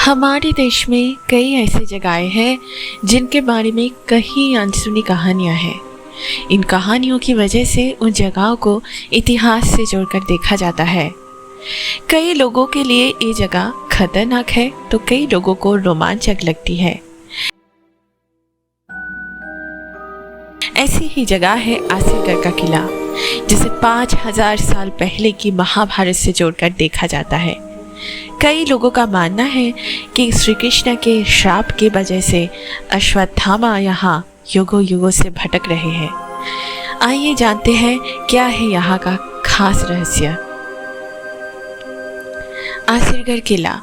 हमारे देश में कई ऐसी जगहें हैं जिनके बारे में कई अनसुनी कहानियां हैं। इन कहानियों की वजह से उन जगहों को इतिहास से जोड़कर देखा जाता है। कई लोगों के लिए ये जगह खतरनाक है तो कई लोगों को रोमांचक लगती है। ऐसी ही जगह है आसिरगढ़ का किला, जिसे 5000 साल पहले की महाभारत से जोड़कर देखा जाता है। कई लोगों का मानना है कि श्री कृष्ण के श्राप की वजह से अश्वत्थामा यहाँ युगों युगों से भटक रहे हैं। आइए जानते हैं क्या है यहाँ का खास रहस्य। आसिरगढ़ किला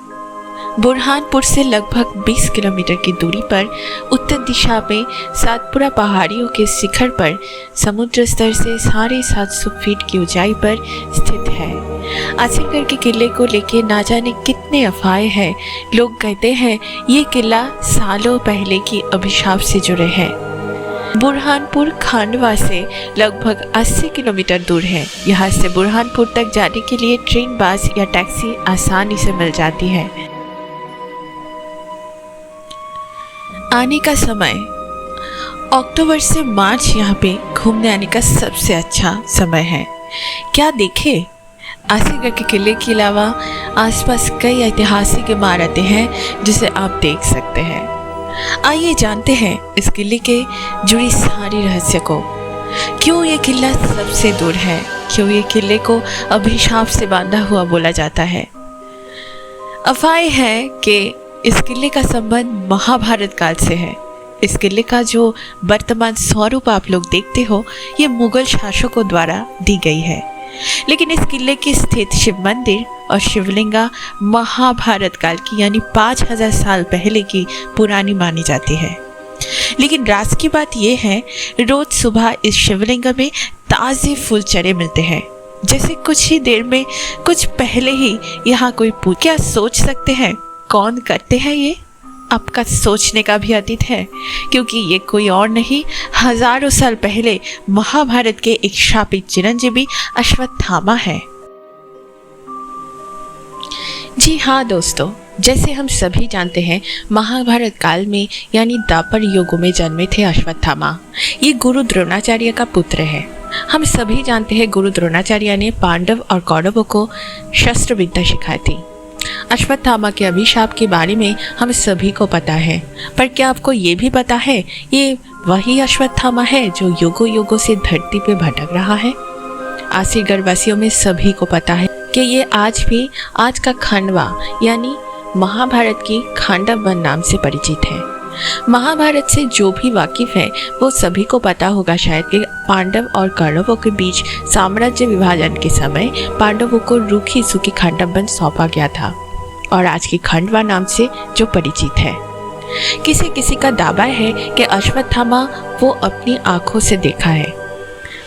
बुरहानपुर से लगभग 20 किलोमीटर की दूरी पर उत्तर दिशा में सातपुरा पहाड़ियों के शिखर पर समुद्र स्तर से 750 फीट की ऊंचाई पर स्थित है। आसिरगढ़ के किले को लेके ना जाने कितने अफवाहें हैं। लोग कहते हैं ये किला सालों पहले की अभिशाप से जुड़े हैं। बुरहानपुर खांडवा से लगभग 80 किलोमीटर दूर है। यहाँ से बुरहानपुर तक जाने के लिए ट्रेन, बस या टैक्सी आसानी से मिल जाती है। आने का समय अक्टूबर से मार्च यहाँ पे घूमने आने का सबसे अच्छा समय है। क्या देखे? आसिरगढ़ के किले के अलावा आसपास कई ऐतिहासिक इमारतें हैं जिसे आप देख सकते हैं। आइए जानते हैं इस किले के जुड़ी सारी रहस्य को। क्यों ये किला सबसे दूर है? क्यों ये किले को अभिशाप से बांधा हुआ बोला जाता है? अफवाह है कि इस किले का संबंध महाभारत काल से है। इस किले का जो वर्तमान स्वरूप आप लोग देखते हो ये मुगल शासकों द्वारा दी गई है, लेकिन इस किले की स्थित शिव मंदिर और शिवलिंगा महाभारत काल की यानी 5000 साल पहले की पुरानी मानी जाती है। लेकिन राज की बात यह है, रोज सुबह इस शिवलिंगा में ताज़े फूल चढ़े मिलते हैं। जैसे कुछ ही देर में, कुछ पहले ही यहाँ कोई क्या सोच सकते हैं कौन करते हैं ये? आपका सोचने का भी अतीत है, क्योंकि ये कोई और नहीं, हजारों साल पहले महाभारत के एक शापित चिरंजीवी अश्वत्थामा है। जी हाँ दोस्तों, जैसे हम सभी जानते हैं महाभारत काल में यानी द्वापर युग में जन्मे थे अश्वत्थामा। ये गुरु द्रोणाचार्य का पुत्र है। हम सभी जानते हैं गुरु द्रोणाचार्य ने पांडव और कौरवों को शस्त्र विद्या सिखाई थी। अश्वत्थामा के अभिशाप के बारे में हम सभी को पता है, पर क्या आपको ये भी पता है ये वही अश्वत्थामा है जो युगों युगों से धरती पे भटक रहा है? आसिरगढ़ वासियों में सभी को पता है कि ये आज का खांडवा यानी महाभारत की खांडव वन नाम से परिचित है। महाभारत से जो भी वाकिफ है वो सभी को पता होगा शायद कि पांडव और कौरवों के बीच साम्राज्य विभाजन के समय पांडवों को रूखी सूखी खांडव वन सौंपा गया था और आज की खंडवा नाम से जो परिचित है। किसी किसी का दावा है कि अश्वत्थामा वो अपनी आंखों से देखा है।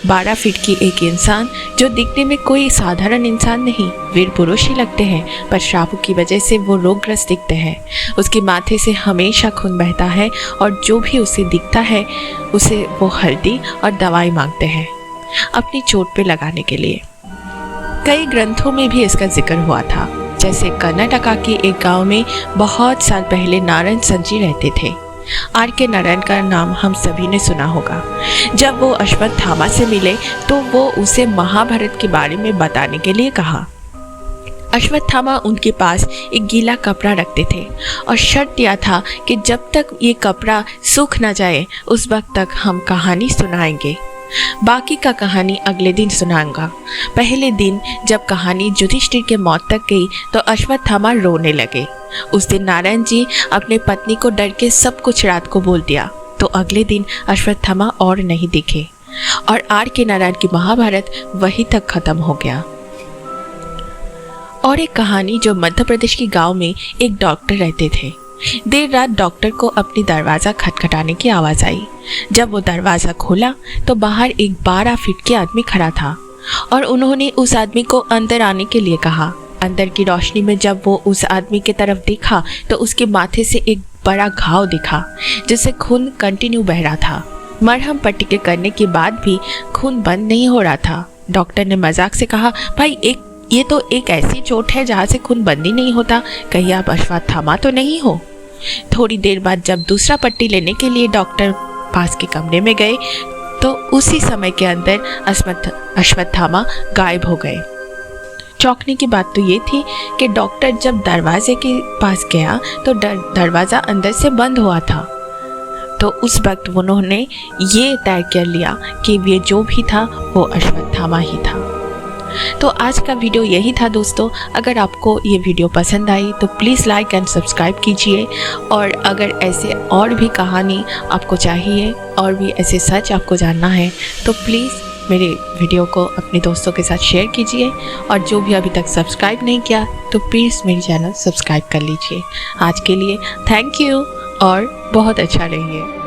12 फीट की एक इंसान जो दिखने में कोई साधारण इंसान नहीं, वीर पुरुष ही लगते हैं, पर श्राप की वजह से वो रोगग्रस्त दिखते हैं। उसके माथे से हमेशा खून बहता है और जो भी उसे दिखता है उसे वो हल्दी और दवाई मांगते हैं अपनी चोट पे लगाने के लिए। कई ग्रंथों में भी इसका जिक्र हुआ था। जैसे कर्नाटका के एक गांव में बहुत साल पहले नारायण संजी रहते थे। R.K. नारायण का नाम हम सभी ने सुना होगा। जब वो अश्वत्थामा से मिले तो वो उसे महाभारत के बारे में बताने के लिए कहा। अश्वत्थामा उनके पास एक गीला कपड़ा रखते थे और शर्त दिया था कि जब तक ये कपड़ा सूख ना जाए उस वक्त तक हम कहानी सुनाएंगे, बाकी का कहानी अगले दिन सुनाऊंगा। पहले दिन जब कहानी युधिष्ठिर के मौत तक गई तो अश्वत्थामा रोने लगे। उस दिन नारायण जी अपने पत्नी को डर के सब कुछ रात को बोल दिया, तो अगले दिन अश्वत्थामा और नहीं दिखे और R.K. नारायण की महाभारत वहीं तक खत्म हो गया। और एक कहानी जो मध्य प्रदेश के गांव में एक डॉक्टर रहते थे। देर रात डॉक्टर को अपनी दरवाज़ा खटखटाने की आवाज़ आई। जब वो दरवाज़ा खोला तो बाहर एक 12 फीट के आदमी खड़ा था और उन्होंने उस आदमी को अंदर आने के लिए कहा। अंदर की रोशनी में जब वो उस आदमी की तरफ देखा तो उसके माथे से एक बड़ा घाव दिखा जिससे खून कंटिन्यू बह रहा था। मरहम पट्टी के करने के बाद भी खून बंद नहीं हो रहा था। डॉक्टर ने मजाक से कहा, भाई ये तो एक ऐसी चोट है जहाँ से खून बंद ही नहीं होता, कहीं आप अश्वत्थामा तो नहीं हो। थोड़ी देर बाद जब दूसरा पट्टी लेने के लिए डॉक्टर पास के कमरे में गए तो उसी समय के अंदर अश्वत्थामा गायब हो गए। चौंकने की बात तो ये थी कि डॉक्टर जब दरवाजे के पास गया तो दरवाज़ा अंदर से बंद हुआ था। तो उस वक्त उन्होंने ये तय कर लिया कि ये जो भी था वो अश्वत्थामा ही था। तो आज का वीडियो यही था दोस्तों। अगर आपको ये वीडियो पसंद आई तो प्लीज़ लाइक एंड सब्सक्राइब कीजिए, और अगर ऐसे और भी कहानी आपको चाहिए और भी ऐसे सच आपको जानना है तो प्लीज़ मेरे वीडियो को अपने दोस्तों के साथ शेयर कीजिए, और जो भी अभी तक सब्सक्राइब नहीं किया तो प्लीज़ मेरे चैनल सब्सक्राइब कर लीजिए। आज के लिए थैंक यू और बहुत अच्छा रहिए।